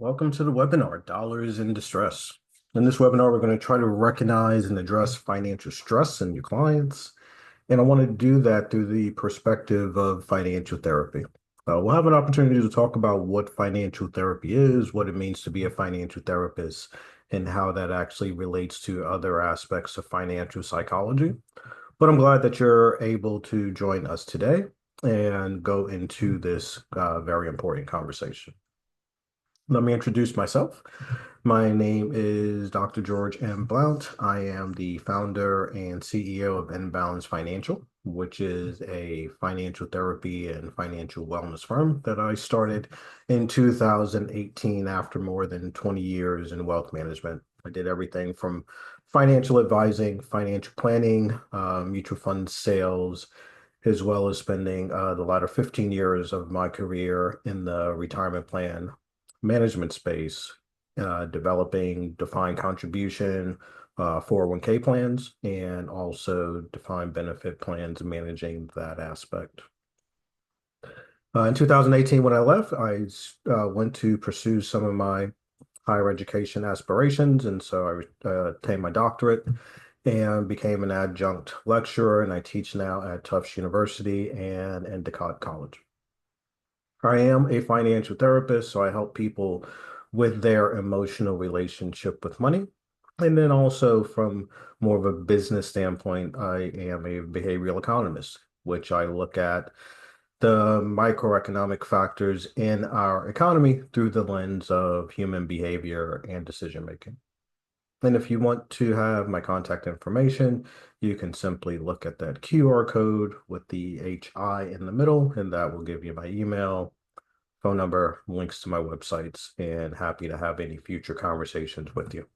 Welcome to the webinar, Dollars in Distress. In this webinar, we're going to try to recognize and address financial stress in your clients. And I want to do that through the perspective of financial therapy. We'll have an opportunity to talk about what financial therapy is, what it means to be a financial therapist, and how that actually relates to other aspects of financial psychology. But I'm glad that you're able to join us today and go into this very important conversation. Let me introduce myself. My name is Dr. George M. Blount. I am the founder and CEO of Balance Financial, which is a financial therapy and financial wellness firm that I started in 2018 after more than 20 years in wealth management. I did everything from financial advising, financial planning, mutual fund sales, as well as spending the latter 15 years of my career in the retirement plan management space, developing defined contribution 401(k) plans, and also defined benefit plans, managing that aspect. In 2018, when I left, I went to pursue some of my higher education aspirations, and so I obtained my doctorate and became an adjunct lecturer, and I teach now at Tufts University and Endicott College. I am a financial therapist, so I help people with their emotional relationship with money. And then also from more of a business standpoint, I am a behavioral economist, which I look at the microeconomic factors in our economy through the lens of human behavior and decision making. And if you want to have my contact information, you can simply look at that QR code with the HI in the middle, and that will give you my email, phone number, links to my websites, and happy to have any future conversations with you.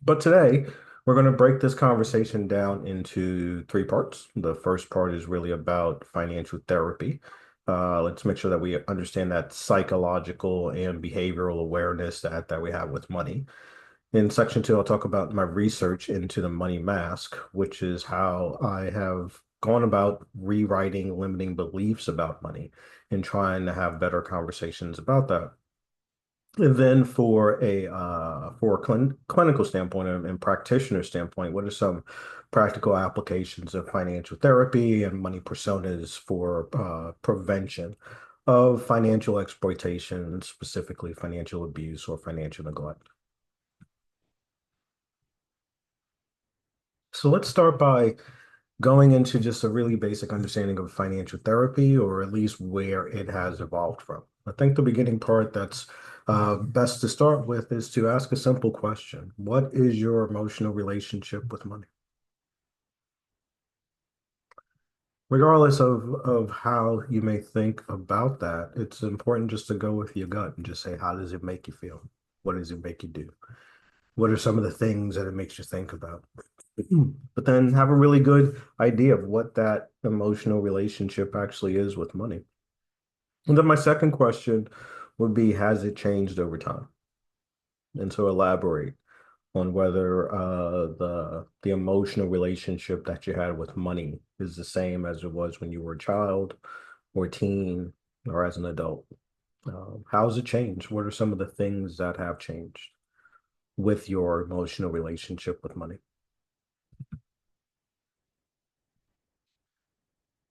But today, we're going to break this conversation down into three parts. The first part is really about financial therapy. Let's make sure that we understand that psychological and behavioral awareness that we have with money. In section two, I'll talk about my research into the money mask, which is how I have gone about rewriting limiting beliefs about money and trying to have better conversations about that. And then for a clinical standpoint and practitioner standpoint, what are some practical applications of financial therapy and money personas for prevention of financial exploitation, specifically financial abuse or financial neglect? So let's start by going into just a really basic understanding of financial therapy, or at least where it has evolved from. I think the beginning part that's best to start with is to ask a simple question. What is your emotional relationship with money? Regardless of how you may think about that, it's important just to go with your gut and just say, how does it make you feel? What does it make you do? What are some of the things that it makes you think about? But then have a really good idea of what that emotional relationship actually is with money. And then my second question would be, has it changed over time? And so elaborate on whether the emotional relationship that you had with money is the same as it was when you were a child or teen or as an adult. How has it changed? What are some of the things that have changed with your emotional relationship with money?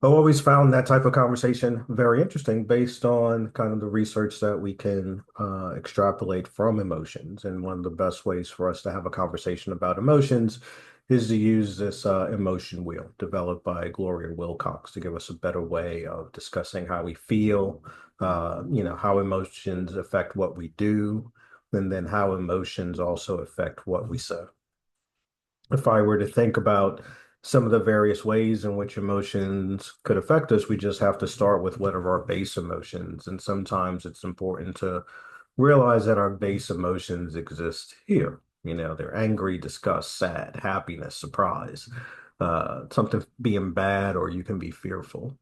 I've always found that type of conversation very interesting based on kind of the research that we can extrapolate from emotions. And one of the best ways for us to have a conversation about emotions is to use this emotion wheel developed by Gloria Wilcox to give us a better way of discussing how we feel, how emotions affect what we do, and then how emotions also affect what we say. If I were to think about some of the various ways in which emotions could affect us, we just have to start with what are our base emotions. And sometimes it's important to realize that our base emotions exist here. They're angry, disgust, sad, happiness, surprise, something being bad, or you can be fearful.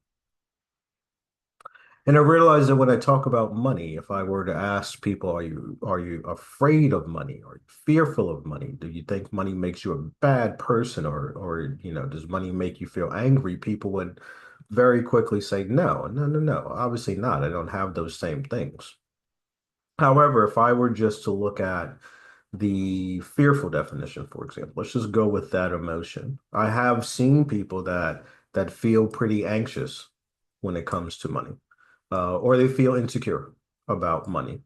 And I realized that when I talk about money, if I were to ask people, are you afraid of money? Are you fearful of money? Do you think money makes you a bad person, or does money make you feel angry? People would very quickly say, no, no, no, no, obviously not. I don't have those same things. However, if I were just to look at the fearful definition, for example, let's just go with that emotion. I have seen people that feel pretty anxious when it comes to money, or they feel insecure about money,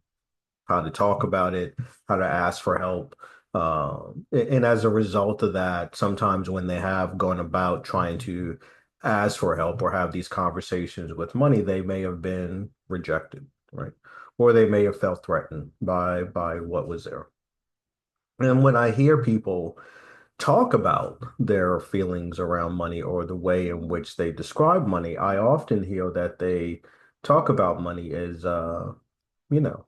how to talk about it, how to ask for help. And as a result of that, sometimes when they have gone about trying to ask for help or have these conversations with money, they may have been rejected, right? Or they may have felt threatened by what was there. And when I hear people talk about their feelings around money or the way in which they describe money, I often hear that they talk about money as you know,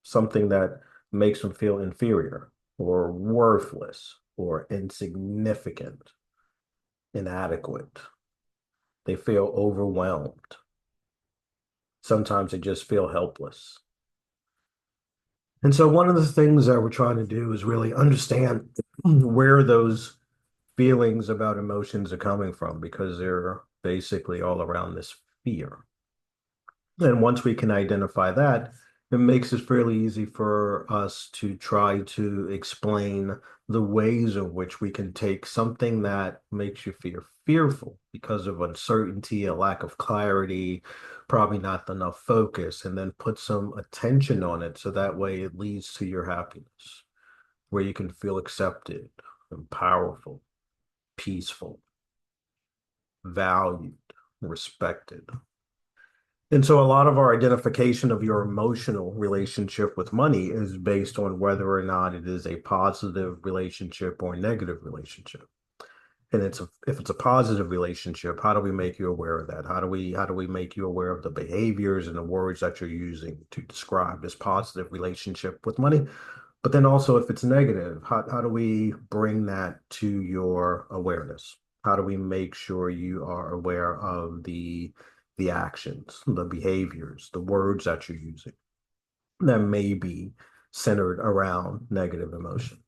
something that makes them feel inferior or worthless or insignificant, inadequate. They feel overwhelmed. Sometimes they just feel helpless. And so, one of the things that we're trying to do is really understand where those feelings about emotions are coming from because they're basically all around this fear. And once we can identify that, it makes it fairly easy for us to try to explain the ways in which we can take something that makes you feel fearful because of uncertainty, a lack of clarity, probably not enough focus, and then put some attention on it so that way it leads to your happiness, where you can feel accepted and powerful, peaceful, valued, respected. And so a lot of our identification of your emotional relationship with money is based on whether or not it is a positive relationship or a negative relationship. And if it's a positive relationship, how do we make you aware of that? How do we make you aware of the behaviors and the words that you're using to describe this positive relationship with money? But then also if it's negative, how do we bring that to your awareness? How do we make sure you are aware of the actions, the behaviors, the words that you're using that may be centered around negative emotions?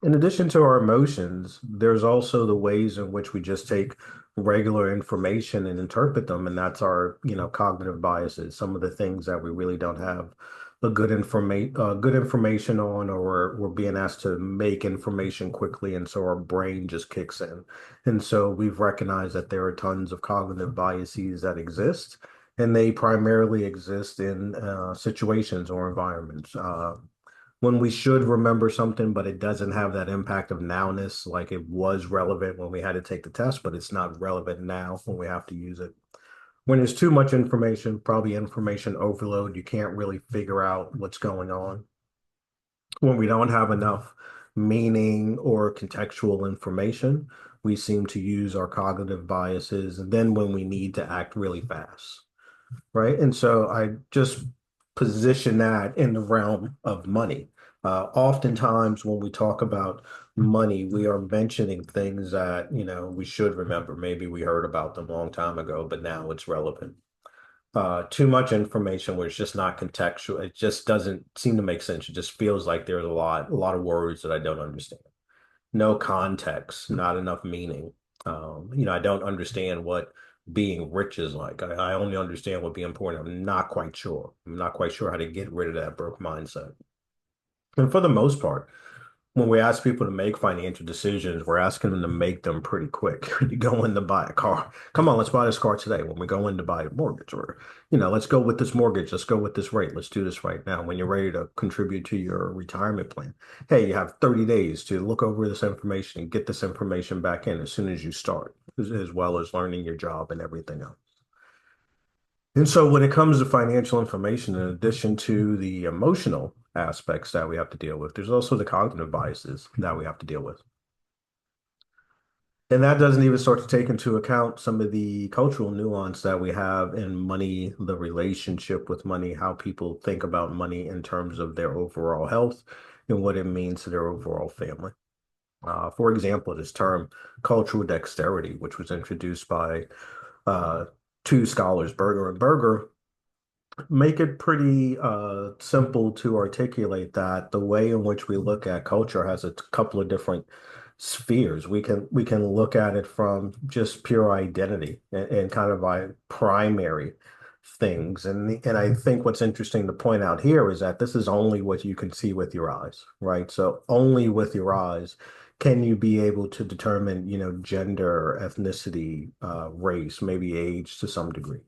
In addition to our emotions, there's also the ways in which we just take regular information and interpret them, and that's our, cognitive biases, some of the things that we really don't have a good information on, or we're being asked to make information quickly, and so our brain just kicks in. And so we've recognized that there are tons of cognitive biases that exist, and they primarily exist in situations or environments. When we should remember something, but it doesn't have that impact of nowness, like it was relevant when we had to take the test, but it's not relevant now when we have to use it. When there's too much information, probably information overload, you can't really figure out what's going on. When we don't have enough meaning or contextual information, we seem to use our cognitive biases. And then when we need to act really fast, right? And so I just position that in the realm of money. Oftentimes, when we talk about money, we are mentioning things that, we should remember. Maybe we heard about them a long time ago, but now it's relevant. Too much information where it's just not contextual. It just doesn't seem to make sense. It just feels like there's a lot of words that I don't understand. No context, not enough meaning. I don't understand what being rich is like. I only understand what being poor. And I'm not quite sure. I'm not quite sure how to get rid of that broke mindset. And for the most part, when we ask people to make financial decisions, we're asking them to make them pretty quick. You go in to buy a car. Come on, let's buy this car today. When we go in to buy a mortgage, or, let's go with this mortgage. Let's go with this rate. Let's do this right now. When you're ready to contribute to your retirement plan, hey, you have 30 days to look over this information and get this information back in as soon as you start, as well as learning your job and everything else. And so when it comes to financial information, in addition to the emotional aspects that we have to deal with, there's also the cognitive biases that we have to deal with. And that doesn't even start to take into account some of the cultural nuance that we have in money, the relationship with money, how people think about money in terms of their overall health and what it means to their overall family. For example, this term cultural dexterity, which was introduced by uh, two scholars, Berger and Berger, make it pretty simple to articulate that the way in which we look at culture has a couple of different spheres. We can look at it from just pure identity and kind of a primary things. And I think what's interesting to point out here is that this is only what you can see with your eyes, right? So only with your eyes can you be able to determine, gender, ethnicity, race, maybe age to some degree.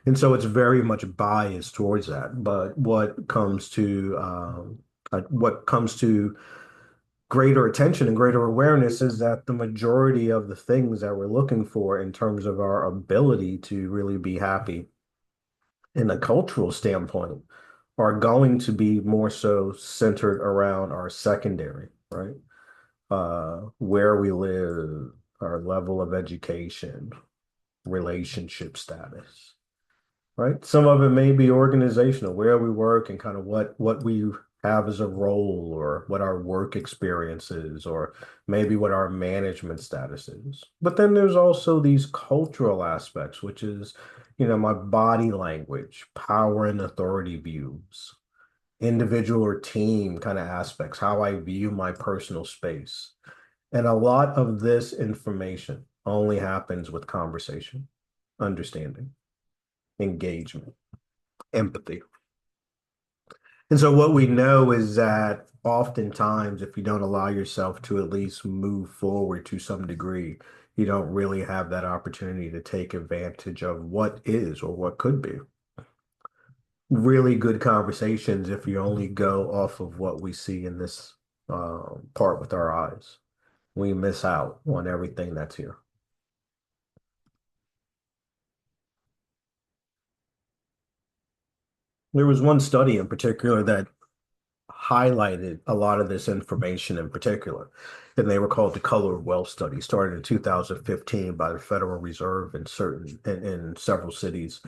And so it's very much biased towards that. But what comes to greater attention and greater awareness is that the majority of the things that we're looking for in terms of our ability to really be happy in a cultural standpoint are going to be more so centered around our secondary, right? Where we live, our level of education, relationship status, right? Some of it may be organizational, where we work and kind of what we have as a role or what our work experience is, or maybe what our management status is. But then there's also these cultural aspects, which is, my body language, power and authority views, individual or team kind of aspects, how I view my personal space. And a lot of this information only happens with conversation, understanding, engagement, empathy. And so what we know is that oftentimes, if you don't allow yourself to at least move forward to some degree, you don't really have that opportunity to take advantage of what is or what could be. Really good conversations if you only go off of what we see in this part with our eyes. We miss out on everything that's here. There was one study in particular that highlighted a lot of this information in particular. And they were called the Color of Wealth Study, started in 2015 by the Federal Reserve in several cities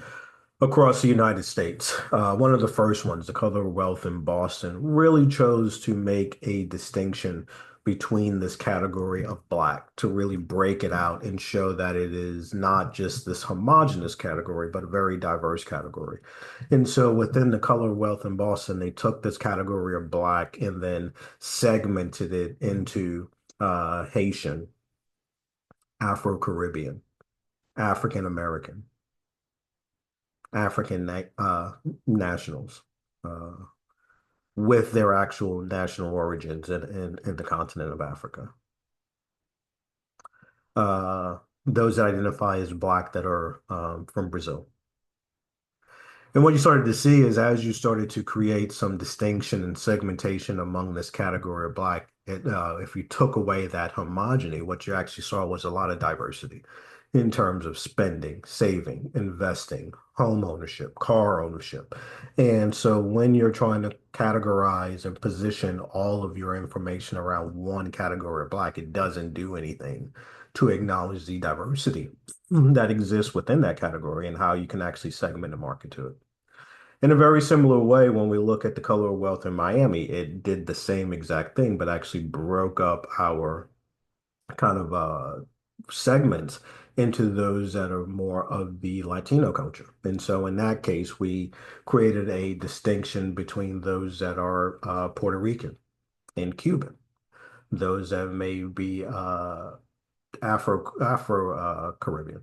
across the United States. One of the first ones, the Color of Wealth in Boston, really chose to make a distinction between this category of Black to really break it out and show that it is not just this homogenous category, but a very diverse category. And so within the Color of Wealth in Boston, they took this category of Black and then segmented it into Haitian, Afro-Caribbean, African American, African nationals uh, with their actual national origins in the continent of Africa. Uh, those that identify as Black that are from Brazil. And what you started to see is as you started to create some distinction and segmentation among this category of Black, if you took away that homogeny, what you actually saw was a lot of diversity in terms of spending, saving, investing, home ownership, car ownership. And so when you're trying to categorize and position all of your information around one category of Black, it doesn't do anything to acknowledge the diversity that exists within that category and how you can actually segment and market to it. In a very similar way, when we look at the color of wealth in Miami, it did the same exact thing, but actually broke up our kind of segments into those that are more of the Latino culture. And so in that case, we created a distinction between those that are Puerto Rican and Cuban, those that may be Afro Caribbean.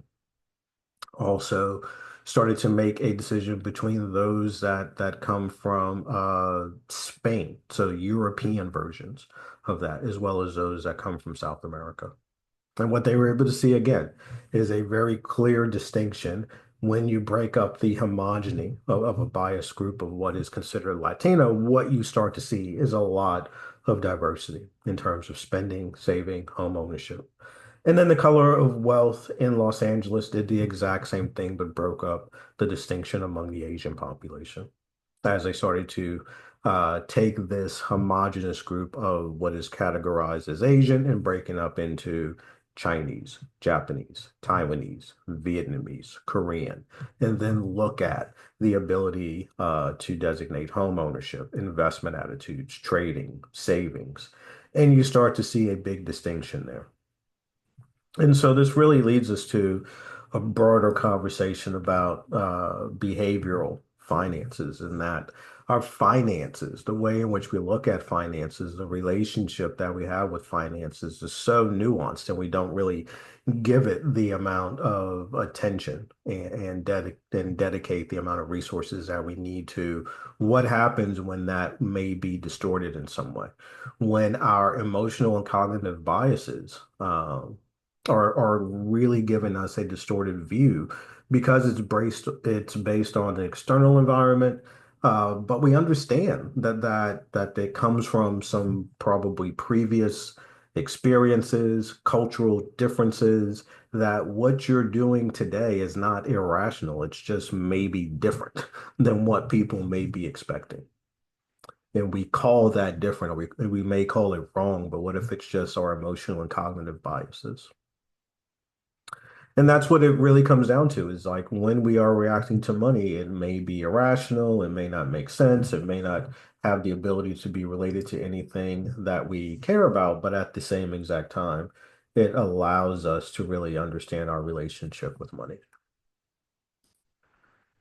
Also started to make a decision between those that come from Spain, so European versions of that, as well as those that come from South America. And what they were able to see again is a very clear distinction when you break up the homogeny of a biased group of what is considered Latino, what you start to see is a lot of diversity in terms of spending, saving, home ownership. And then the color of wealth in Los Angeles did the exact same thing, but broke up the distinction among the Asian population as they started to take this homogenous group of what is categorized as Asian and breaking up into Chinese, Japanese, Taiwanese, Vietnamese, Korean, and then look at the ability to designate home ownership, investment attitudes, trading, savings. And you start to see a big distinction there. And so this really leads us to a broader conversation about behavioral finances and that. our finances, the way in which we look at finances, the relationship that we have with finances is so nuanced, and we don't really give it the amount of attention and dedicate the amount of resources that we need to. What happens when that may be distorted in some way? When our emotional and cognitive biases are really giving us a distorted view because it's based on the external environment, but we understand that it comes from some probably previous experiences, cultural differences, that what you're doing today is not irrational. It's just maybe different than what people may be expecting. And we call that different, or we may call it wrong, but what if it's just our emotional and cognitive biases? And that's what it really comes down to is like when we are reacting to money, it may be irrational, it may not make sense, it may not have the ability to be related to anything that we care about, but at the same exact time, it allows us to really understand our relationship with money.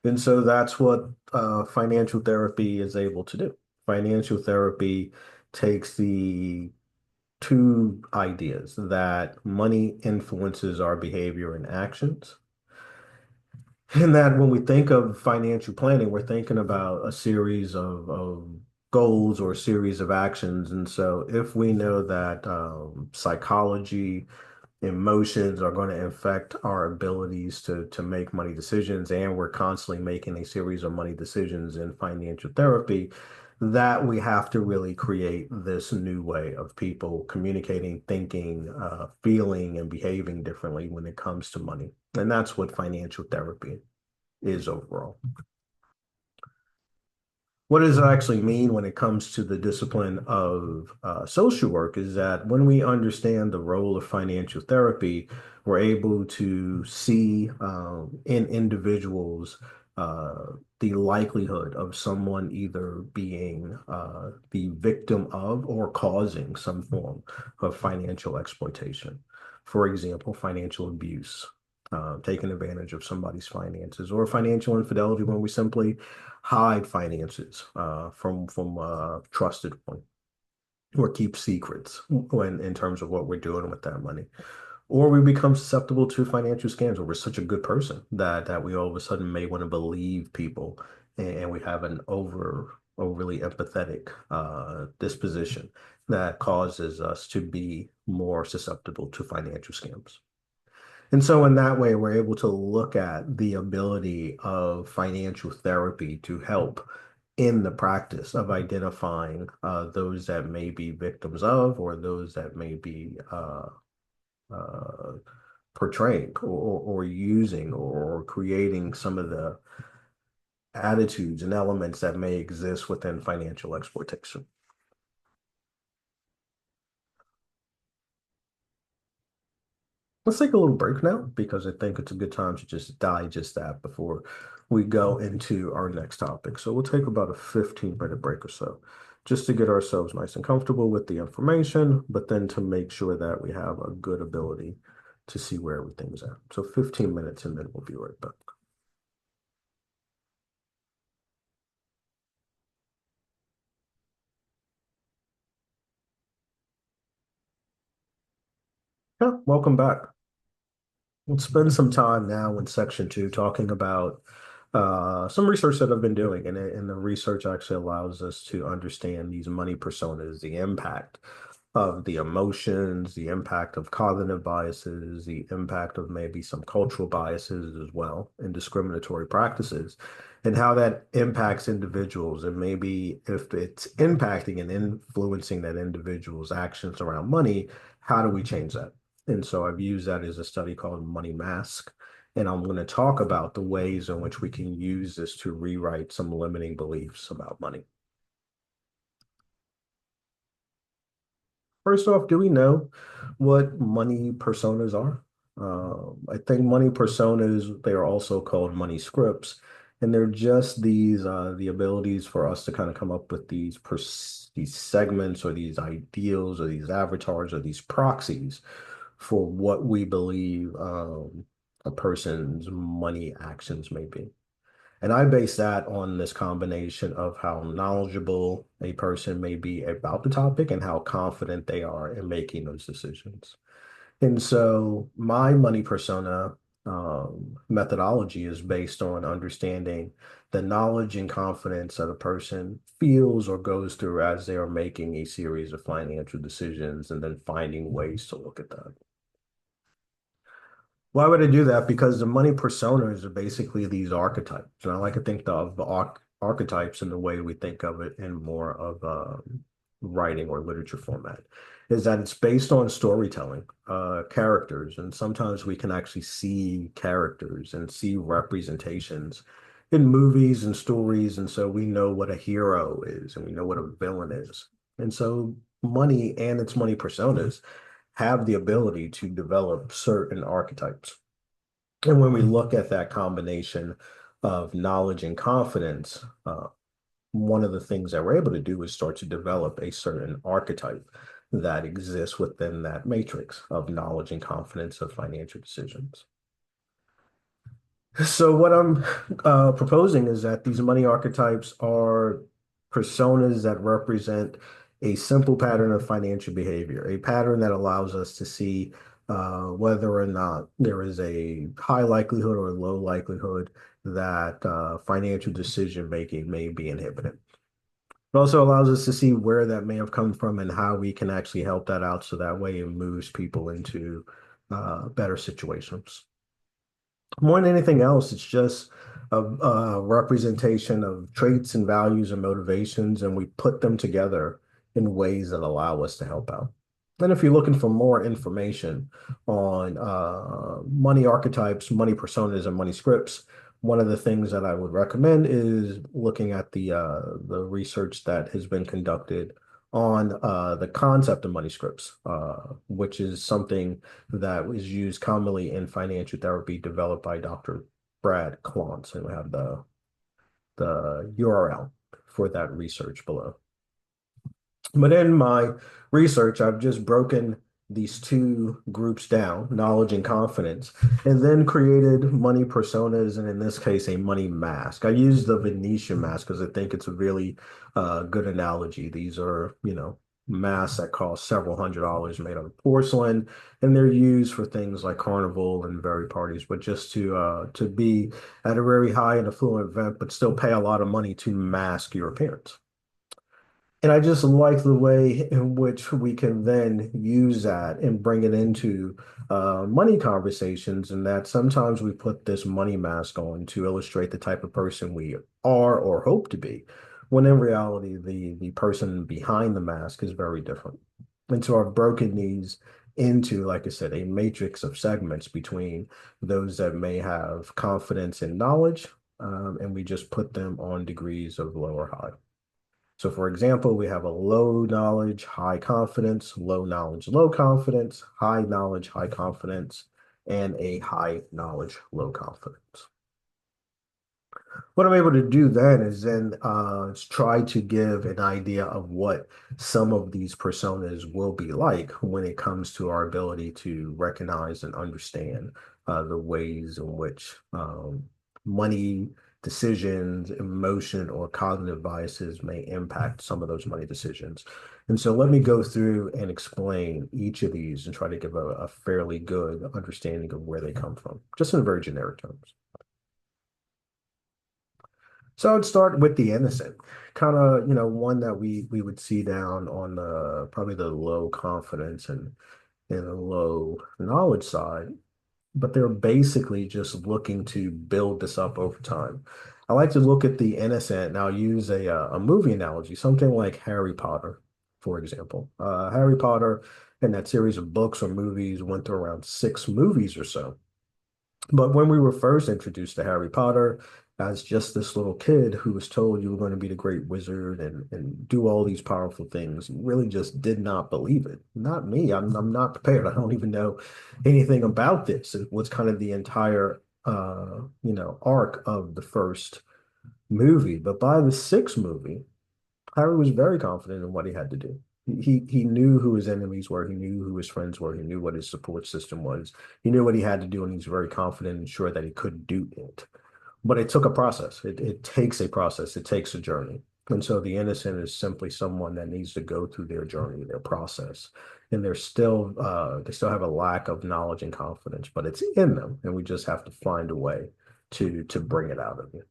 And so that's what financial therapy is able to do. Financial therapy takes the two ideas that money influences our behavior and actions. And that when we think of financial planning, we're thinking about a series of goals or a series of actions. And so if we know that psychology, emotions are going to affect our abilities to make money decisions, and we're constantly making a series of money decisions in financial therapy, that we have to really create this new way of people communicating, thinking, feeling, and behaving differently when it comes to money. And that's what financial therapy is overall. What does it actually mean when it comes to the discipline of social work is that when we understand the role of financial therapy, we're able to see in individuals the likelihood of someone either being the victim of or causing some form of financial exploitation. For example, financial abuse, taking advantage of somebody's finances, or financial infidelity when we simply hide finances from a trusted one, or keep secrets when in terms of what we're doing with that money. Or we become susceptible to financial scams, or we're such a good person that we all of a sudden may want to believe people, and we have an overly empathetic disposition that causes us to be more susceptible to financial scams. And so, in that way, we're able to look at the ability of financial therapy to help in the practice of identifying those that may be victims of, or those that may be uh, portraying or using or creating some of the attitudes and elements that may exist within financial exploitation. Let's take a little break now because I think it's a good time to just digest that before we go into our next topic. So we'll take about a 15-minute break or so just to get ourselves nice and comfortable with the information, but then to make sure that we have a good ability to see where everything's at. So 15 minutes and then we'll be right back. Yeah, welcome back. We'll spend some time now in section two talking about some research that I've been doing, and the research actually allows us to understand these money personas, the impact of the emotions, the impact of cognitive biases, the impact of maybe some cultural biases as well, and discriminatory practices, and how that impacts individuals. And maybe if it's impacting and influencing that individual's actions around money, how do we change that? And so I've used that as a study called Money Mask. And I'm going to talk about the ways in which we can use this to rewrite some limiting beliefs about money. First off, do we know what money personas are? I think money personas, they are also called money scripts, and they're just the abilities for us to kind of come up with these segments or these ideals or these avatars or these proxies for what we believe a person's money actions may be. And I base that on this combination of how knowledgeable a person may be about the topic and how confident they are in making those decisions. And so my money persona methodology is based on understanding the knowledge and confidence that a person feels or goes through as they are making a series of financial decisions and then finding ways to look at that. Why would I do that? Because the money personas are basically these archetypes. And I like to think of the archetypes in the way we think of it in more of a writing or literature format, is that it's based on storytelling, characters. And sometimes we can actually see characters and see representations in movies and stories. And so we know what a hero is and we know what a villain is. And so money and its money personas have the ability to develop certain archetypes. And when we look at that combination of knowledge and confidence, one of the things that we're able to do is start to develop a certain archetype that exists within that matrix of knowledge and confidence of financial decisions. So what I'm proposing is that these money archetypes are personas that represent a simple pattern of financial behavior, a pattern that allows us to see whether or not there is a high likelihood or low likelihood that financial decision making may be inhibited. It also allows us to see where that may have come from and how we can actually help that out so that way it moves people into better situations. More than anything else, it's just a representation of traits and values and motivations, and we put them together in ways that allow us to help out. And if you're looking for more information on money archetypes, money personas, and money scripts, one of the things that I would recommend is looking at the research that has been conducted on the concept of money scripts, which is something that is used commonly in financial therapy, developed by Dr. Brad Klontz, and we have the URL for that research below. But in my research, I've just broken these two groups down, knowledge and confidence, and then created money personas, and in this case, a money mask. I use the Venetian mask because I think it's a really good analogy. These are, masks that cost several $100s made out of porcelain, and they're used for things like carnival and very parties, but just to be at a very high and affluent event, but still pay a lot of money to mask your appearance. And I just like the way in which we can then use that and bring it into money conversations, and that sometimes we put this money mask on to illustrate the type of person we are or hope to be, when in reality, the person behind the mask is very different. And so I've broken these into, like I said, a matrix of segments between those that may have confidence and knowledge, and we just put them on degrees of low or high. So for example, we have a low knowledge, high confidence, low knowledge, low confidence, high knowledge, high confidence, and a high knowledge, low confidence. What I'm able to do then is try to give an idea of what some of these personas will be like when it comes to our ability to recognize and understand the ways in which money decisions, emotion, or cognitive biases may impact some of those money decisions. And so let me go through and explain each of these and try to give a fairly good understanding of where they come from, just in very generic terms. So I'd start with the innocent, kind of, one that we would see down on the probably the low confidence and the low knowledge side, but they're basically just looking to build this up over time. I like to look at the innocent, and I'll use a movie analogy, something like Harry Potter, for example. Harry Potter and that series of books or movies went through around 6 movies or so. But when we were first introduced to Harry Potter as just this little kid who was told you were going to be the great wizard and do all these powerful things, really just did not believe it. Not me. I'm not prepared. I don't even know anything about this. It was kind of the entire arc of the first movie. But by the sixth movie, Harry was very confident in what he had to do. He knew who his enemies were. He knew who his friends were. He knew what his support system was. He knew what he had to do, and he's very confident and sure that he could do it. But it took a process. It takes a process. It takes a journey. And so the innocent is simply someone that needs to go through their journey, their process. And they still have a lack of knowledge and confidence, but it's in them. And we just have to find a way to bring it out of you.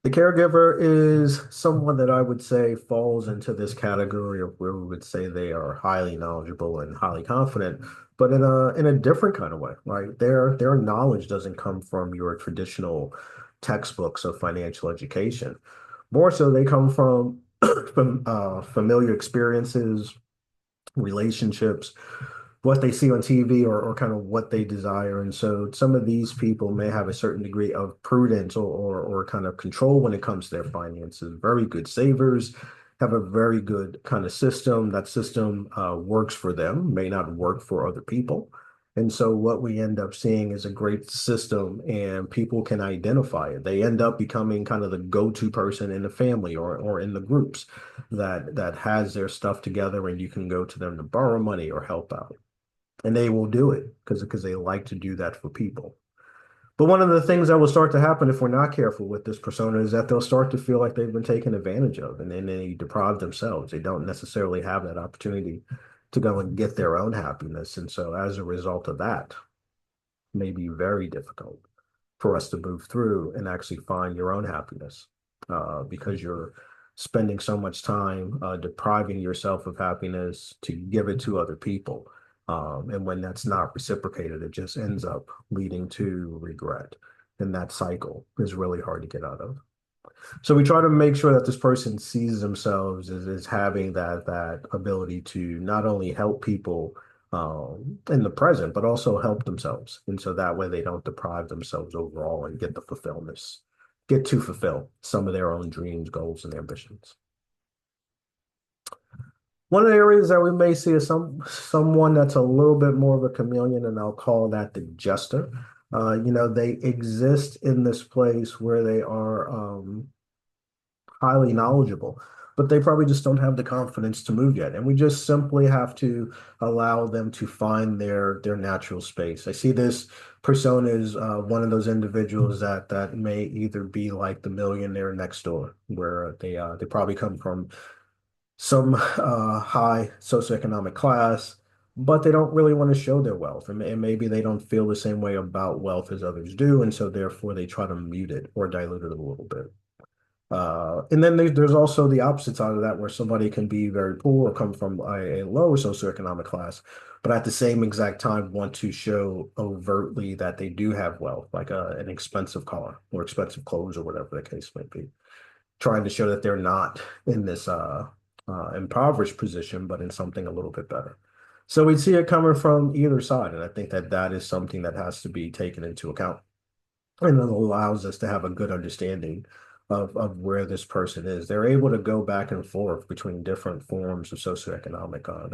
The caregiver is someone that I would say falls into this category of where we would say they are highly knowledgeable and highly confident, but in a different kind of way, right? Their knowledge doesn't come from your traditional textbooks of financial education. More so, they come from familiar experiences, relationships, what they see on TV or kind of what they desire. And so some of these people may have a certain degree of prudence or kind of control when it comes to their finances. Very good savers, have a very good kind of system. That system works for them, may not work for other people. And so what we end up seeing is a great system and people can identify it. They end up becoming kind of the go-to person in the family or in the groups that has their stuff together and you can go to them to borrow money or help out. And they will do it because they like to do that for people. But one of the things that will start to happen if we're not careful with this persona is that they'll start to feel like they've been taken advantage of and then they deprive themselves. They don't necessarily have that opportunity to go and get their own happiness. And so as a result of that, it may be very difficult for us to move through and actually find your own happiness because you're spending so much time depriving yourself of happiness to give it to other people. And when that's not reciprocated, it just ends up leading to regret. And that cycle is really hard to get out of. So we try to make sure that this person sees themselves as having that ability to not only help people in the present, but also help themselves. And so that way they don't deprive themselves overall and get to fulfill some of their own dreams, goals, and ambitions. One of the areas that we may see is someone that's a little bit more of a chameleon, and I'll call that the jester. They exist in this place where they are highly knowledgeable, but they probably just don't have the confidence to move yet. And we just simply have to allow them to find their natural space. I see this persona as one of those individuals that may either be like the millionaire next door, where they probably come from some high socioeconomic class, but they don't really want to show their wealth. And maybe they don't feel the same way about wealth as others do. And so therefore they try to mute it or dilute it a little bit. And then there's also the opposite side of that, where somebody can be very poor or come from a lower socioeconomic class, but at the same exact time want to show overtly that they do have wealth, like an expensive car or expensive clothes or whatever the case may be, trying to show that they're not in this impoverished position, but in something a little bit better. So we see it coming from either side, and I think that that is something that has to be taken into account and it allows us to have a good understanding of where this person is. They're able to go back and forth between different forms of socioeconomic.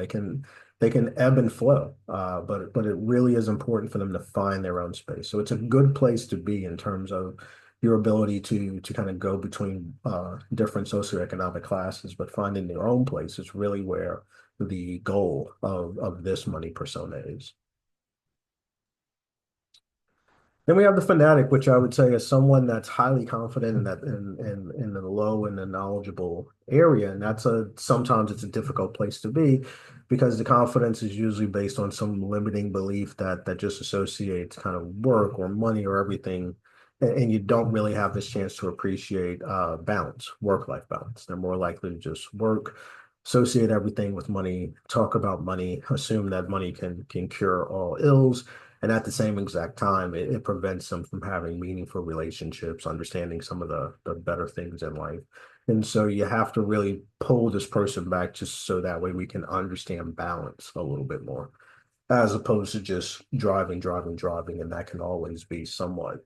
They can ebb and flow, but it really is important for them to find their own space. So it's a good place to be in terms of your ability to kind of go between different socioeconomic classes, but finding their own place is really where the goal of this money persona is. Then we have the fanatic, which I would say is someone that's highly confident in that in the low and the knowledgeable area. And sometimes it's a difficult place to be because the confidence is usually based on some limiting belief that just associates kind of work or money or everything. And you don't really have this chance to appreciate balance, work-life balance. They're more likely to just work, associate everything with money, talk about money, assume that money can cure all ills and at the same exact time, it prevents them from having meaningful relationships, understanding some of the better things in life. And so you have to really pull this person back just so that way we can understand balance a little bit more, as opposed to just driving, driving, driving. And that can always be somewhat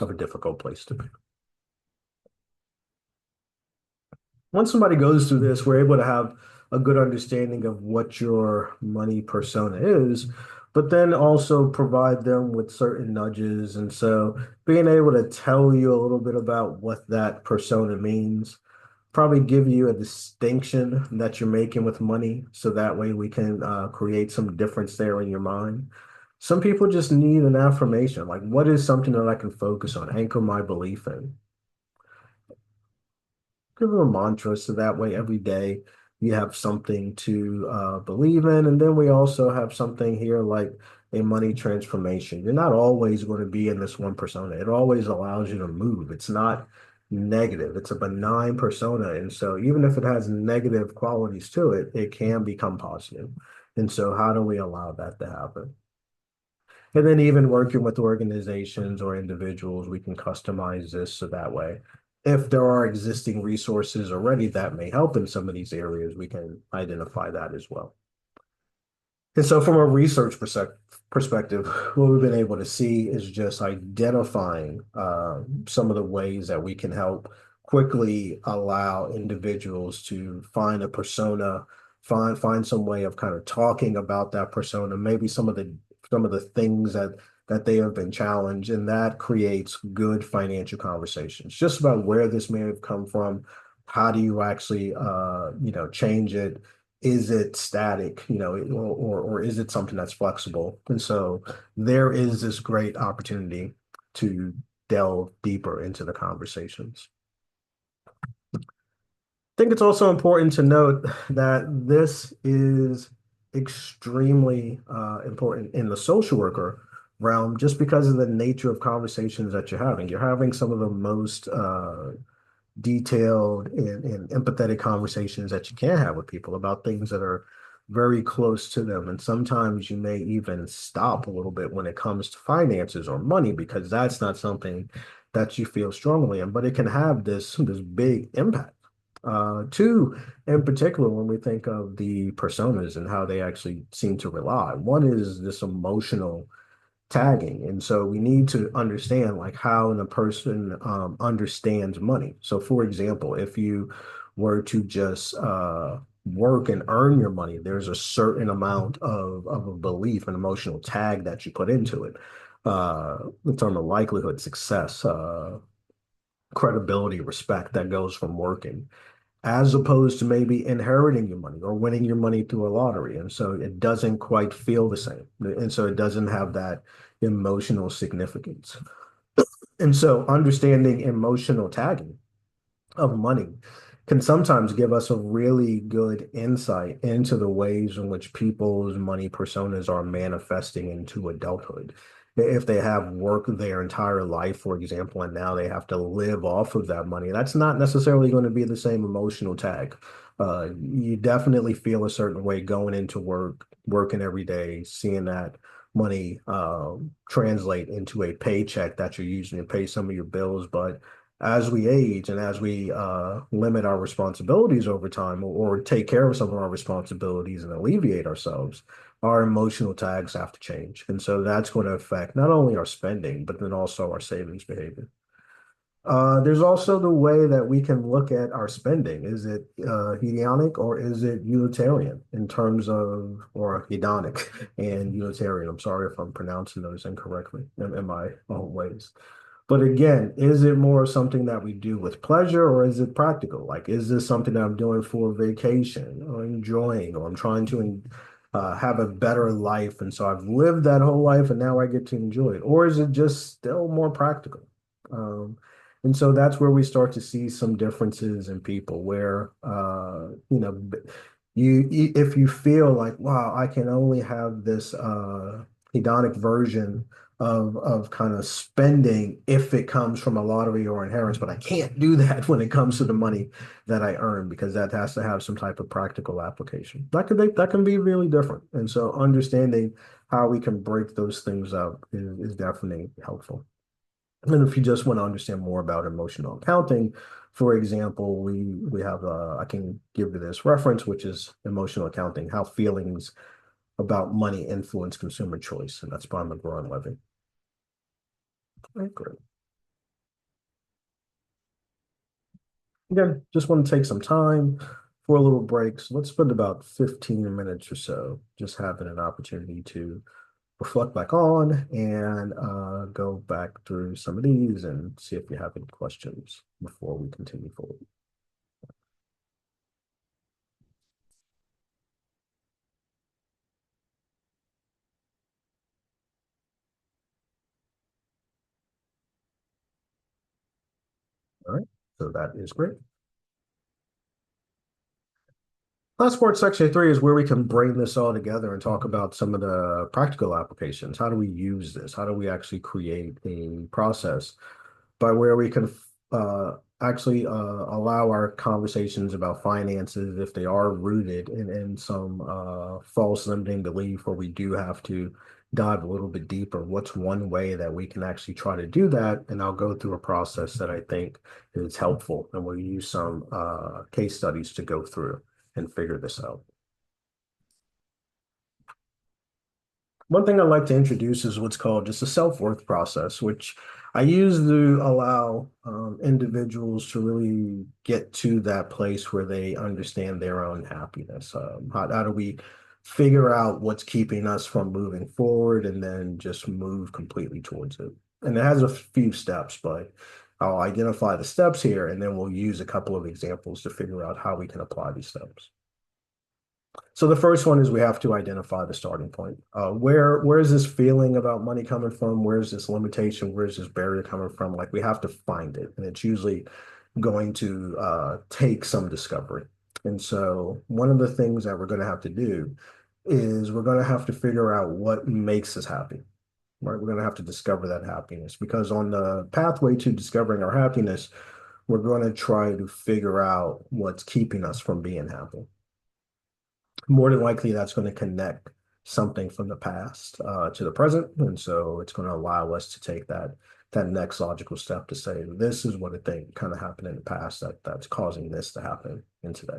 of a difficult place to be. Once somebody goes through this, we're able to have a good understanding of what your money persona is, but then also provide them with certain nudges. And so being able to tell you a little bit about what that persona means, probably give you a distinction that you're making with money. So that way we can create some difference there in your mind. Some people just need an affirmation. Like, what is something that I can focus on, anchor my belief in? Give them a mantra so that way every day you have something to believe in. And then we also have something here like a money transformation. You're not always going to be in this one persona. It always allows you to move. It's not negative. It's a benign persona. And so even if it has negative qualities to it, it can become positive. And so how do we allow that to happen? And then even working with organizations or individuals, we can customize this so that way, if there are existing resources already that may help in some of these areas, we can identify that as well. And so from a research perspective, what we've been able to see is just identifying some of the ways that we can help quickly allow individuals to find a persona, find some way of kind of talking about that persona, maybe some of the things that they have been challenged, and that creates good financial conversations. Just about where this may have come from, how do you actually change it? Is it static, or is it something that's flexible? And so there is this great opportunity to delve deeper into the conversations. I think it's also important to note that this is extremely important in the social worker realm just because of the nature of conversations that you're having. You're having some of the most detailed and empathetic conversations that you can have with people about things that are very close to them. And sometimes you may even stop a little bit when it comes to finances or money because that's not something that you feel strongly in, but it can have this big impact. Two, in particular, when we think of the personas and how they actually seem to rely, one is this emotional tagging. And so we need to understand like how a person understands money. So for example, if you were to just work and earn your money, there's a certain amount of a belief, an emotional tag that you put into it. In terms of likelihood, success, credibility, respect that goes from working as opposed to maybe inheriting your money or winning your money through a lottery. And so it doesn't quite feel the same. And so it doesn't have that emotional significance. And so understanding emotional tagging of money can sometimes give us a really good insight into the ways in which people's money personas are manifesting into adulthood. If they have worked their entire life, for example, and now they have to live off of that money, that's not necessarily going to be the same emotional tag. You definitely feel a certain way going into work, working every day, seeing that money translate into a paycheck that you're using to pay some of your bills. But as we age and as we limit our responsibilities over time or take care of some of our responsibilities and alleviate ourselves, our emotional tags have to change. And so that's going to affect not only our spending, but then also our savings behavior. There's also the way that we can look at our spending. Is it hedonic or is it utilitarian in terms of, or hedonic and utilitarian? I'm sorry if I'm pronouncing those incorrectly in my own ways. But again, is it more something that we do with pleasure or is it practical? Like, is this something that I'm doing for vacation or enjoying, or I'm trying to have a better life? And so I've lived that whole life and now I get to enjoy it. Or is it just still more practical? Um, and so that's where we start to see some differences in people where, if you feel like, wow, I can only have this hedonic version of kind of spending if it comes from a lottery or inheritance, but I can't do that when it comes to the money that I earn because that has to have some type of practical application. That can be really different. And so understanding how we can break those things up is definitely helpful. And if you just want to understand more about emotional accounting, for example, we have I can give you this reference, which is emotional accounting, how feelings about money influence consumer choice, and that's by McGraw and Levy. Okay, great. Again, just want to take some time for a little break. So let's spend about 15 minutes or so just having an opportunity to reflect back on and go back through some of these and see if you have any questions before we continue forward. So that is great. Last part, section three, is where we can bring this all together and talk about some of the practical applications. How do we use this? How do we actually create a process by where we can actually allow our conversations about finances, if they are rooted in some false limiting belief, or we do have to dive a little bit deeper, what's one way that we can actually try to do that? And I'll go through a process that I think is helpful, and we'll use some case studies to go through and figure this out. One thing I'd like to introduce is what's called just a self-worth process, which I use to allow individuals to really get to that place where they understand their own happiness. How do we figure out what's keeping us from moving forward and then just move completely towards it? And it has a few steps, but I'll identify the steps here, and then we'll use a couple of examples to figure out how we can apply these steps. So the first one is we have to identify the starting point. Where is this feeling about money coming from? Where's this limitation? Where's this barrier coming from? Like, we have to find it, and it's usually going to take some discovery. And so one of the things that we're going to have to do is we're going to have to figure out what makes us happy. Right? We're going to have to discover that happiness, because on the pathway to discovering our happiness, we're going to try to figure out what's keeping us from being happy. More than likely that's going to connect something from the past to the present. And so it's going to allow us to take that next logical step to say, this is what I think kind of happened in the past that's causing this to happen in today.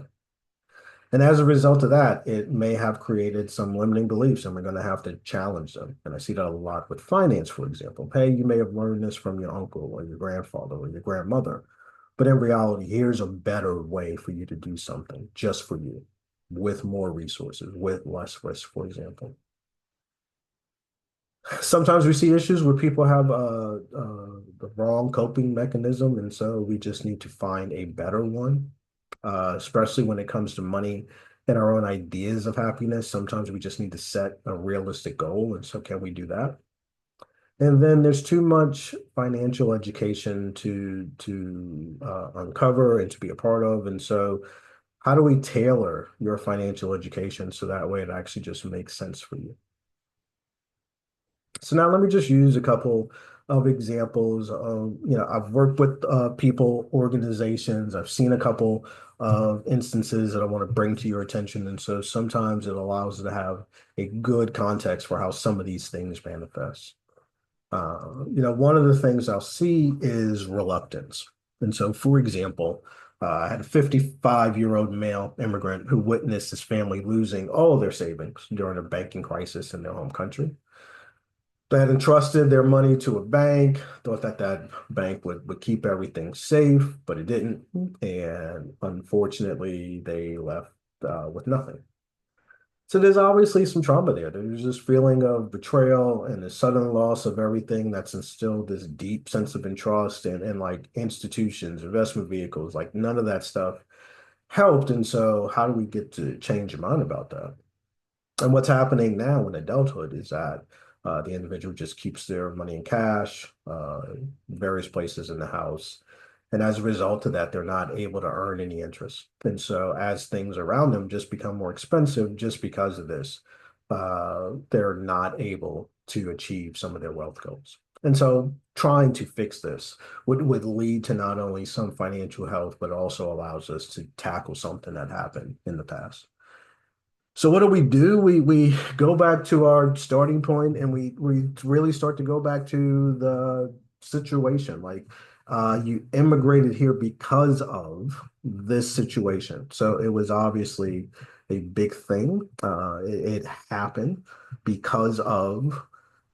And as a result of that, it may have created some limiting beliefs, and we're going to have to challenge them. And I see that a lot with finance, for example. Hey, you may have learned this from your uncle or your grandfather or your grandmother, but in reality, here's a better way for you to do something just for you, with more resources, with less risk, for example. Sometimes we see issues where people have the wrong coping mechanism, and so we just need to find a better one, especially when it comes to money and our own ideas of happiness. Sometimes we just need to set a realistic goal, and so can we do that? And then there's too much financial education to uncover and to be a part of, and so how do we tailor your financial education so that way it actually just makes sense for you? So now let me just use a couple of examples of, I've worked with people, organizations. I've seen a couple of instances that I want to bring to your attention. And so sometimes it allows us to have a good context for how some of these things manifest. One of the things I'll see is reluctance. And so, for example, I had a 55-year-old male immigrant who witnessed his family losing all of their savings during a banking crisis in their home country. They had entrusted their money to a bank, thought that bank would keep everything safe, but it didn't. And unfortunately, they left with nothing. So there's obviously some trauma there. There's this feeling of betrayal and the sudden loss of everything that's instilled this deep sense of entrust and like institutions, investment vehicles, like none of that stuff helped. And so how do we get to change your mind about that? And what's happening now in adulthood is that the individual just keeps their money in cash, various places in the house. And as a result of that, they're not able to earn any interest. And so as things around them just become more expensive just because of this, they're not able to achieve some of their wealth goals. And so trying to fix this would lead to not only some financial health, but also allows us to tackle something that happened in the past. So what do? We go back to our starting point, and we really start to go back to the situation. Like you immigrated here because of this situation. So it was obviously a big thing. It happened because of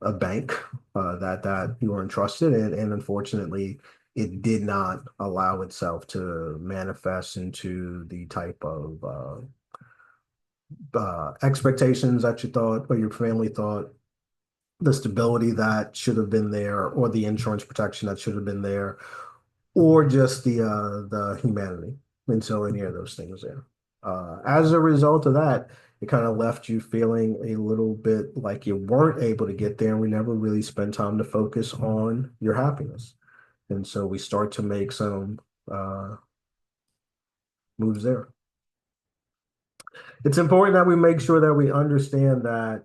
a bank that you were entrusted in, and unfortunately, it did not allow itself to manifest into the type of expectations that you thought or your family thought, the stability that should have been there, or the insurance protection that should have been there, or just the humanity. And so any of those things there. As a result of that, it kind of left you feeling a little bit like you weren't able to get there, and we never really spent time to focus on your happiness. And so we start to make some uh, moves there. It's important that we make sure that we understand that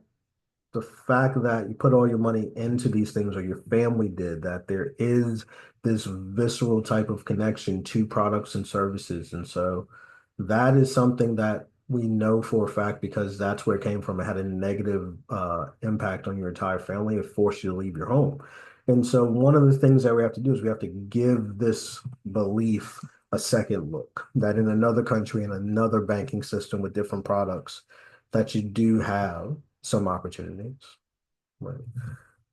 the fact that you put all your money into these things or your family did, that there is this visceral type of connection to products and services. And so that is something that we know for a fact because that's where it came from. It had a negative impact on your entire family. It forced you to leave your home. And so one of the things that we have to do is we have to give this belief a second look, that in another country, in another banking system with different products, that you do have some opportunities. Right.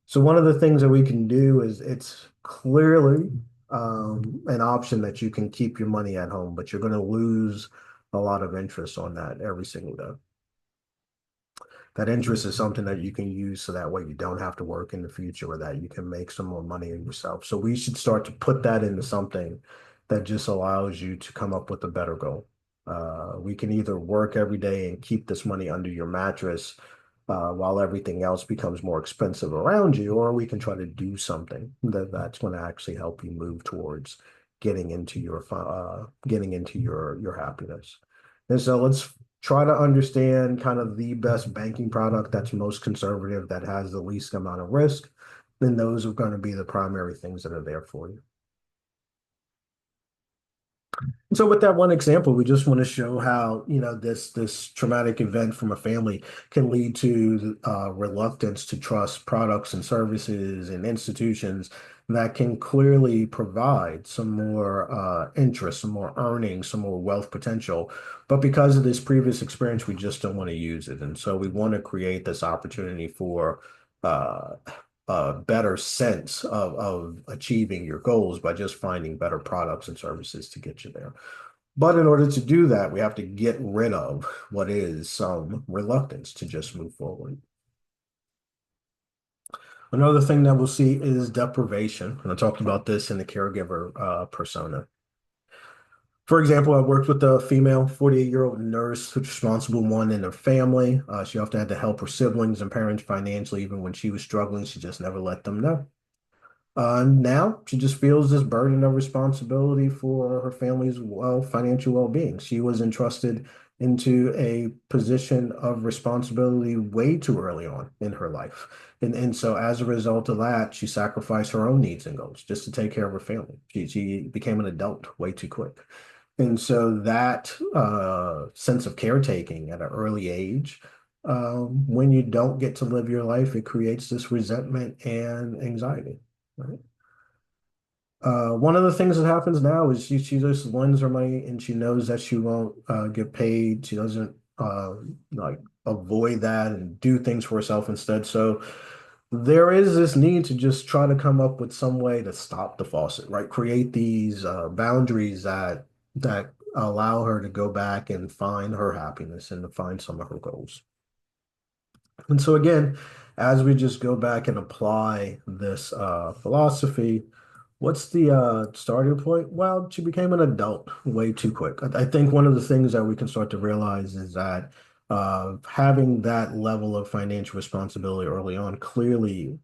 So one of the things that we can do is it's clearly an option that you can keep your money at home, but you're going to lose a lot of interest on that every single day. That interest is something that you can use so that way you don't have to work in the future or that you can make some more money in yourself. So we should start to put that into something that just allows you to come up with a better goal. We can either work every day and keep this money under your mattress while everything else becomes more expensive around you, or we can try to do something that's going to actually help you move towards getting into your happiness. And so let's try to understand kind of the best banking product that's most conservative, that has the least amount of risk. Then those are going to be the primary things that are there for you. So with that one example, we just want to show how, this traumatic event from a family can lead to reluctance to trust products and services and institutions that can clearly provide some more interest, some more earnings, some more wealth potential. But because of this previous experience, we just don't want to use it. And so we want to create this opportunity for uh, a better sense of achieving your goals by just finding better products and services to get you there. But in order to do that, we have to get rid of what is some reluctance to just move forward. Another thing that we'll see is deprivation. And I talked about this in the caregiver persona. For example, I worked with a female 48-year-old nurse who's responsible one in her family. She often had to help her siblings and parents financially, even when she was struggling. She just never let them know. Now she just feels this burden of responsibility for her family's financial well-being. She was entrusted into a position of responsibility way too early on in her life. And so as a result of that, she sacrificed her own needs and goals just to take care of her family. She became an adult way too quick. And so that sense of caretaking at an early age, when you don't get to live your life, it creates this resentment and anxiety. Right. One of the things that happens now is she just lends her money and she knows that she won't get paid. She doesn't like avoid that and do things for herself instead. So there is this need to just try to come up with some way to stop the faucet, right? Create these boundaries that allow her to go back and find her happiness and to find some of her goals. And so again, as we just go back and apply this philosophy, what's the starting point? Well, she became an adult way too quick. I think one of the things that we can start to realize is that having that level of financial responsibility early on clearly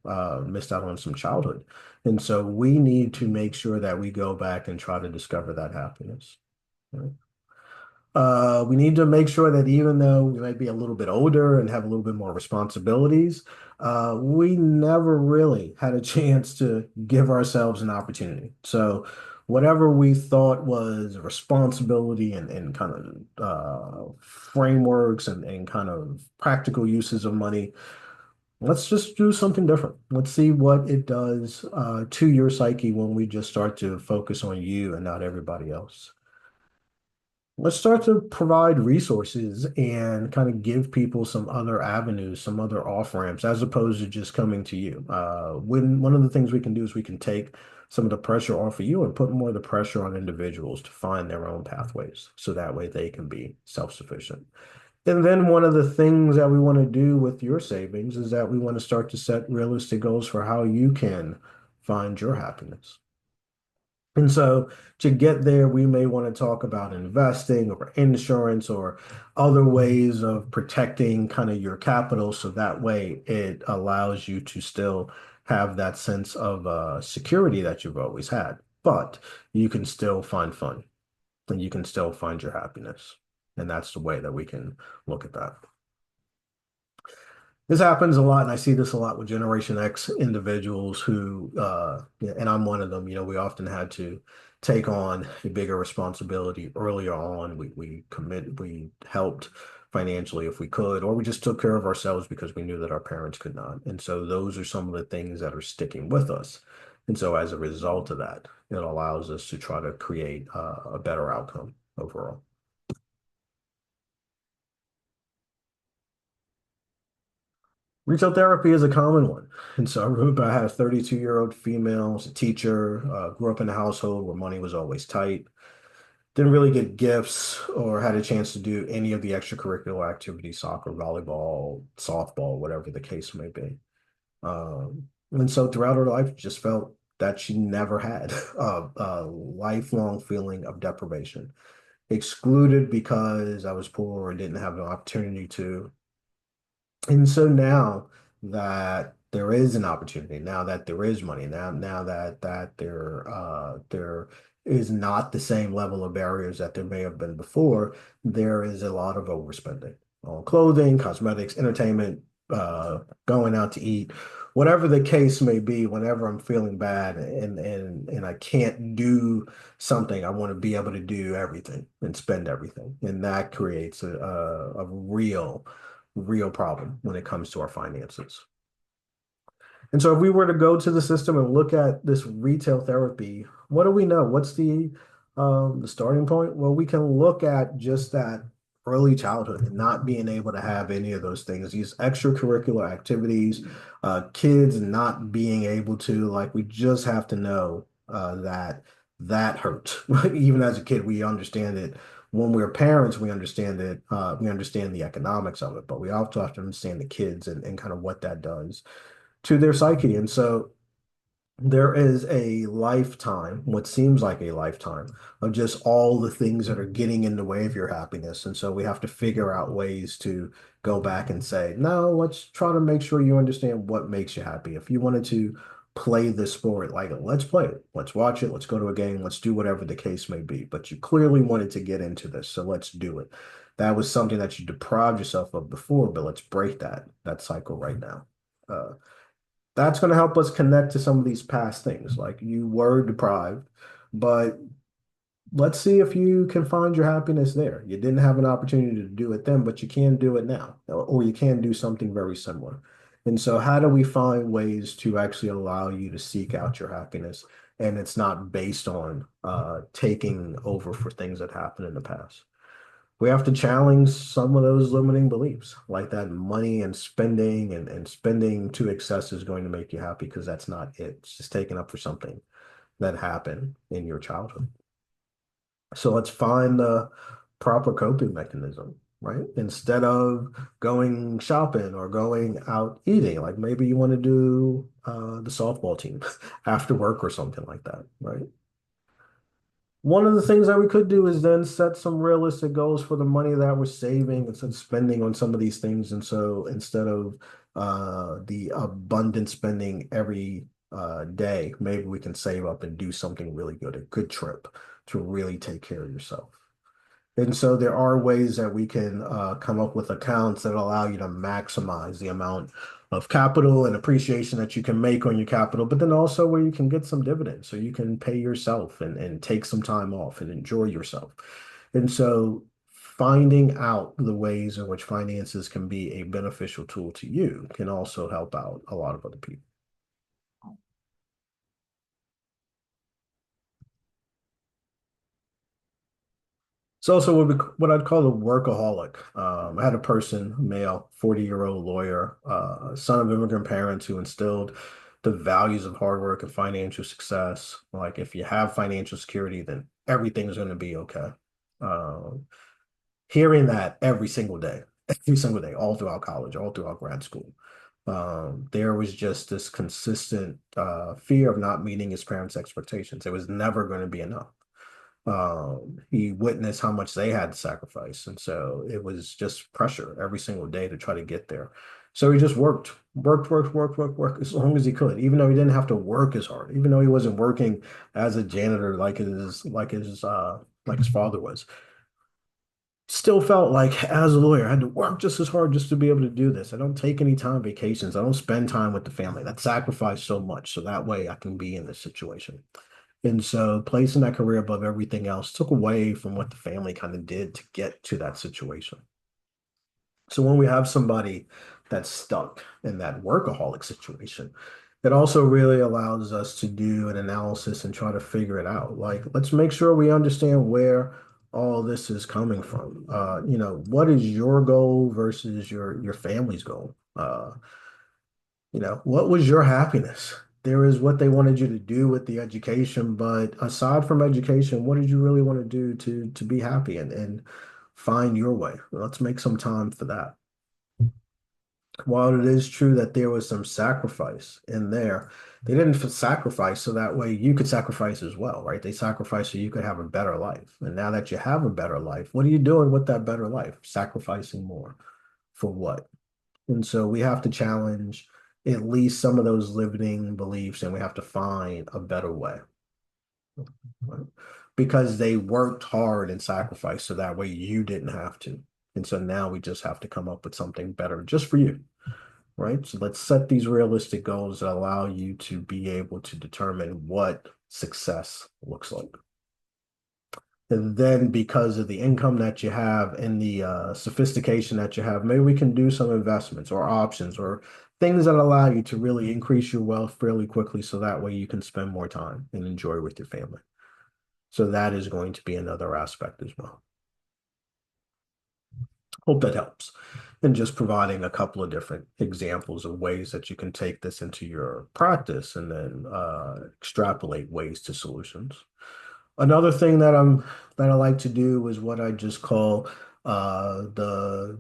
missed out on some childhood. And so we need to make sure that we go back and try to discover that happiness. Right? We need to make sure that even though we might be a little bit older and have a little bit more responsibilities, we never really had a chance to give ourselves an opportunity. So, whatever we thought was responsibility and kind of frameworks and kind of practical uses of money, let's just do something different. Let's see what it does to your psyche when we just start to focus on you and not everybody else. Let's start to provide resources and kind of give people some other avenues, some other off-ramps, as opposed to just coming to you. When one of the things we can do is we can take some of the pressure off of you and put more of the pressure on individuals to find their own pathways, so that way they can be self-sufficient. And then one of the things that we want to do with your savings is that we want to start to set realistic goals for how you can find your happiness. And so to get there, we may want to talk about investing or insurance or other ways of protecting kind of your capital. So that way it allows you to still have that sense of security that you've always had. but you can still find fun and you can still find your happiness. And that's the way that we can look at that. This happens a lot, and I see this a lot with Generation X individuals who, yeah, and I'm one of them. We often had to take on a bigger responsibility earlier on. We helped financially if we could, or we just took care of ourselves because we knew that our parents could not. And so those are some of the things that are sticking with us. And so as a result of that, it allows us to try to create a better outcome overall. Retail therapy is a common one. And so I remember I had a 32-year-old female, was a teacher, grew up in a household where money was always tight, didn't really get gifts or had a chance to do any of the extracurricular activities, soccer, volleyball, softball, whatever the case may be. And so throughout her life, just felt that she never had a lifelong feeling of deprivation, excluded because I was poor or didn't have an opportunity to. And so now that there is an opportunity, now that there is money, now that there is not the same level of barriers that there may have been before, there is a lot of overspending on clothing, cosmetics, entertainment, going out to eat, whatever the case may be. Whenever I'm feeling bad and I can't do something, I want to be able to do everything and spend everything, and that creates a real problem when it comes to our finances. And so if we were to go to the system and look at this retail therapy, what do we know? What's the starting point? Well, we can look at just that early childhood and not being able to have any of those things, these extracurricular activities, kids not being able to, like, we just have to know that that hurts. Even as a kid, we understand it. When we're parents, we understand it. We understand the economics of it, but we also have to understand the kids and kind of what that does to their psyche. And so there is a lifetime, what seems like a lifetime, of just all the things that are getting in the way of your happiness. And so we have to figure out ways to go back and say, no, let's try to make sure you understand what makes you happy. If you wanted to play this sport, like, let's play it, let's watch it, let's go to a game, let's do whatever the case may be. But you clearly wanted to get into this, so let's do it. That was something that you deprived yourself of before, but let's break that cycle right now. That's going to help us connect to some of these past things. Like, you were deprived, but let's see if you can find your happiness there. You didn't have an opportunity to do it then, but you can do it now, or you can do something very similar. And so, how do we find ways to actually allow you to seek out your happiness? And it's not based on taking over for things that happened in the past. We have to challenge some of those limiting beliefs, like that money and spending and spending to excess is going to make you happy, because that's not it. It's just taking up for something that happened in your childhood. So let's find the proper coping mechanism, right? Instead of going shopping or going out eating, like maybe you want to do the softball team after work or something like that, right? One of the things that we could do is then set some realistic goals for the money that we're saving instead of spending on some of these things. And so instead of the abundant spending every day, maybe we can save up and do something really good, a good trip to really take care of yourself. And so there are ways that we can come up with accounts that allow you to maximize the amount of capital and appreciation that you can make on your capital, but then also where you can get some dividends so you can pay yourself and take some time off and enjoy yourself. And so finding out the ways in which finances can be a beneficial tool to you can also help out a lot of other people. It's also what I'd call a workaholic. I had a person, a male, 40-year-old lawyer, son of immigrant parents who instilled the values of hard work and financial success. Like, if you have financial security, then everything's going to be okay. Um, Hearing that every single day, all throughout college, all throughout grad school, there was just this consistent fear of not meeting his parents' expectations. It was never going to be enough. He witnessed how much they had to sacrifice. And so it was just pressure every single day to try to get there. So he just worked as long as he could, even though he didn't have to work as hard, even though he wasn't working as a janitor like his father was. Still felt like as a lawyer, I had to work just as hard just to be able to do this. I don't take any time vacations. I don't spend time with the family. That sacrifice so much. So that way I can be in this situation. And so placing that career above everything else took away from what the family kind of did to get to that situation. So when we have somebody that's stuck in that workaholic situation, it also really allows us to do an analysis and try to figure it out. Like, let's make sure we understand where all this is coming from. What is your goal versus your family's goal? What was your happiness? There is what they wanted you to do with the education, but aside from education, what did you really want to do to be happy and find your way? Let's make some time for that. While it is true that there was some sacrifice in there, they didn't sacrifice so that way you could sacrifice as well, right? They sacrificed so you could have a better life. And now that you have a better life, what are you doing with that better life? Sacrificing more for what? And so we have to challenge at least some of those limiting beliefs and we have to find a better way, right? Because they worked hard and sacrificed so that way you didn't have to. And so now we just have to come up with something better just for you, right? So let's set these realistic goals that allow you to be able to determine what success looks like. And then because of the income that you have and the sophistication that you have, maybe we can do some investments or options or things that allow you to really increase your wealth fairly quickly so that way you can spend more time and enjoy with your family. So that is going to be another aspect as well. Hope that helps. And just providing a couple of different examples of ways that you can take this into your practice and then extrapolate ways to solutions. Another thing that I like to do is what I just call the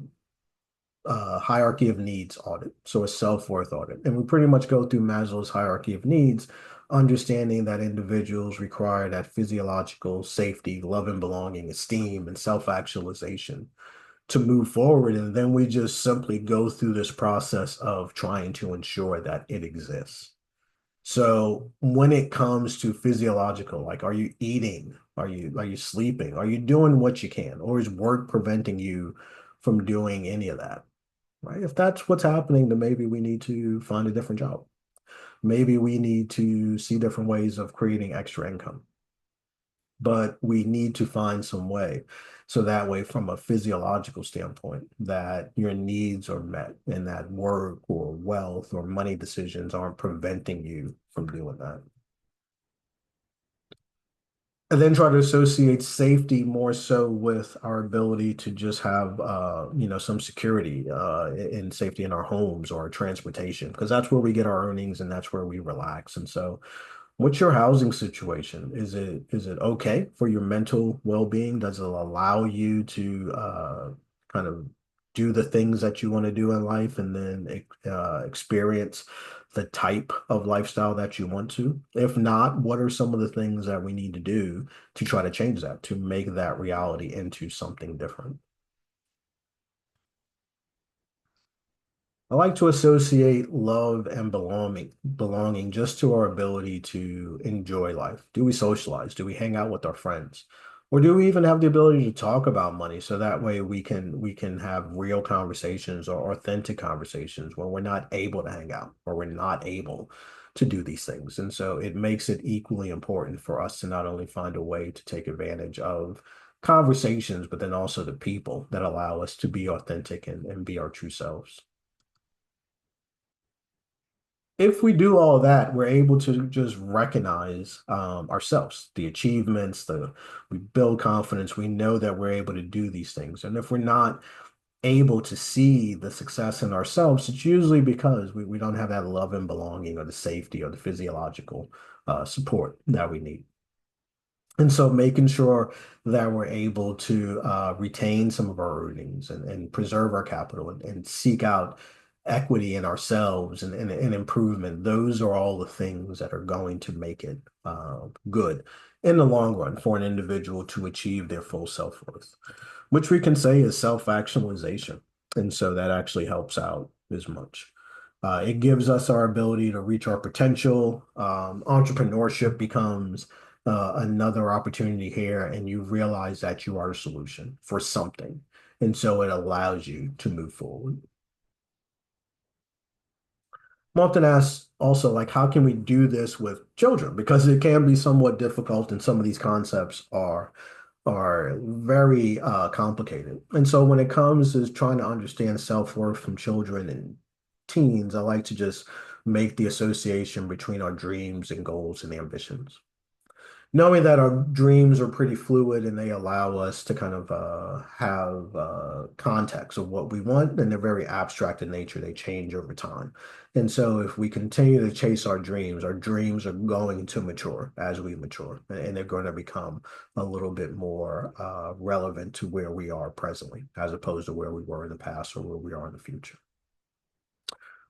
hierarchy of needs audit. So a self-worth audit. And we pretty much go through Maslow's hierarchy of needs, understanding that individuals require that physiological safety, love and belonging, esteem, and self-actualization to move forward. And then we just simply go through this process of trying to ensure that it exists. So when it comes to physiological, like are you eating? Are you sleeping? Are you doing what you can? Or is work preventing you from doing any of that? Right? If that's what's happening, then maybe we need to find a different job. Maybe we need to see different ways of creating extra income. But we need to find some way so that way from a physiological standpoint that your needs are met and that work or wealth or money decisions aren't preventing you from doing that. And then try to associate safety more so with our ability to just have some security in safety in our homes or our transportation because that's where we get our earnings and that's where we relax. And so what's your housing situation? Is it okay for your mental well-being? Does it allow you to kind of do the things that you want to do in life and then experience the type of lifestyle that you want to? If not, what are some of the things that we need to do to try to change that, to make that reality into something different? I like to associate love and belonging just to our ability to enjoy life. Do we socialize? Do we hang out with our friends? Or do we even have the ability to talk about money so that way we can have real conversations or authentic conversations when we're not able to hang out or we're not able to do these things. And so it makes it equally important for us to not only find a way to take advantage of conversations, but then also the people that allow us to be authentic and be our true selves. If we do all that, we're able to just recognize ourselves, the achievements, we build confidence, we know that we're able to do these things. And if we're not able to see the success in ourselves, it's usually because we don't have that love and belonging or the safety or the physiological support that we need. And so making sure that we're able to retain some of our earnings and preserve our capital and seek out equity in ourselves and improvement, those are all the things that are going to make it good in the long run for an individual to achieve their full self-worth, which we can say is self-actualization. And so that actually helps out as much. It gives us our ability to reach our potential. Entrepreneurship becomes another opportunity here, and you realize that you are a solution for something. And so it allows you to move forward. I'm often asked also, like, how can we do this with children? Because it can be somewhat difficult, and some of these concepts are very complicated. And so when it comes to trying to understand self-worth from children and teens, I like to just make the association between our dreams and goals and ambitions. Knowing that our dreams are pretty fluid and they allow us to kind of have context of what we want, and they're very abstract in nature. They change over time. And so if we continue to chase our dreams are going to mature as we mature, and they're going to become a little bit more relevant to where we are presently, as opposed to where we were in the past or where we are in the future.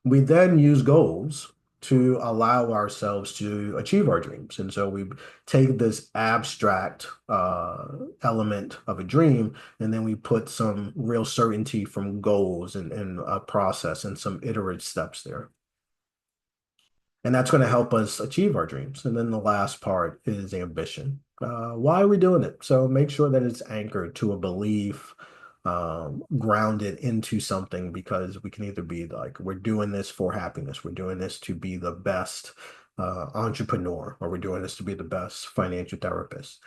We then use goals to allow ourselves to achieve our dreams. And so we take this abstract element of a dream, and then we put some real certainty from goals and a process and some iterative steps there. And that's going to help us achieve our dreams. And then the last part is ambition. Why are we doing it? So make sure that it's anchored to a belief, grounded into something, because we can either be like, we're doing this for happiness, we're doing this to be the best entrepreneur, or we're doing this to be the best financial therapist.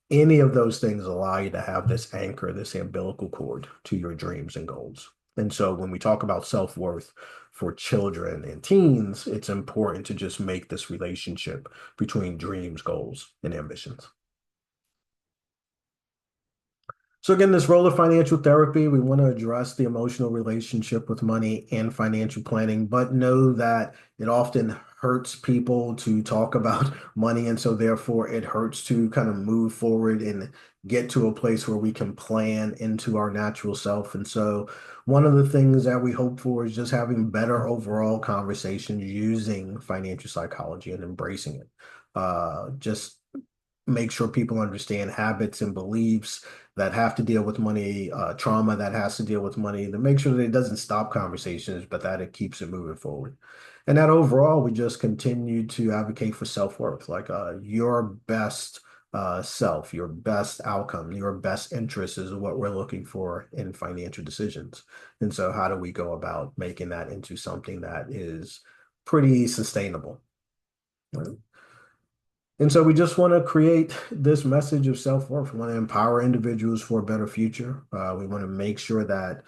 Any of those things allow you to have this anchor, this umbilical cord to your dreams and goals. And so when we talk about self-worth for children and teens, it's important to just make this relationship between dreams, goals, and ambitions. So again, this role of financial therapy, we want to address the emotional relationship with money and financial planning, but know that it often hurts people to talk about money. And so therefore it hurts to kind of move forward and get to a place where we can plan into our natural self. And so one of the things that we hope for is just having better overall conversations using financial psychology and embracing it. Just make sure people understand habits and beliefs that have to deal with money, trauma that has to deal with money, to make sure that it doesn't stop conversations, but that it keeps it moving forward. And that overall, we just continue to advocate for self-worth, like your best self, your best outcome, your best interest is what we're looking for in financial decisions. And so how do we go about making that into something that is pretty sustainable? Right? And so we just want to create this message of self-worth. We want to empower individuals for a better future. We want to make sure that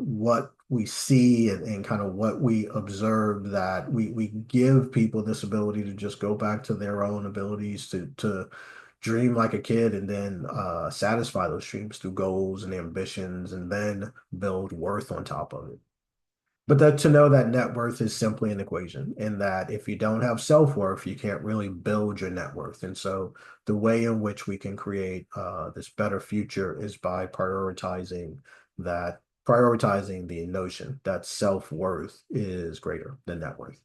what we see and kind of what we observe, that we give people this ability to just go back to their own abilities to dream like a kid, and then satisfy those dreams through goals and ambitions, and then build worth on top of it. But that to know that net worth is simply an equation, and that if you don't have self-worth, you can't really build your net worth. And so the way in which we can create this better future is by prioritizing the notion that self-worth is greater than net worth.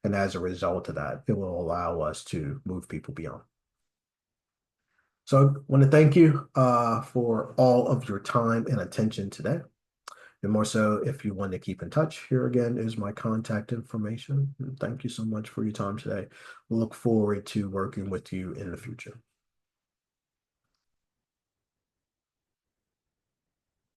And as a result of that, it will allow us to move people beyond. So I want to thank you for all of your time and attention today. And more so, if you want to keep in touch, here again is my contact information. And thank you so much for your time today. We'll look forward to working with you in the future.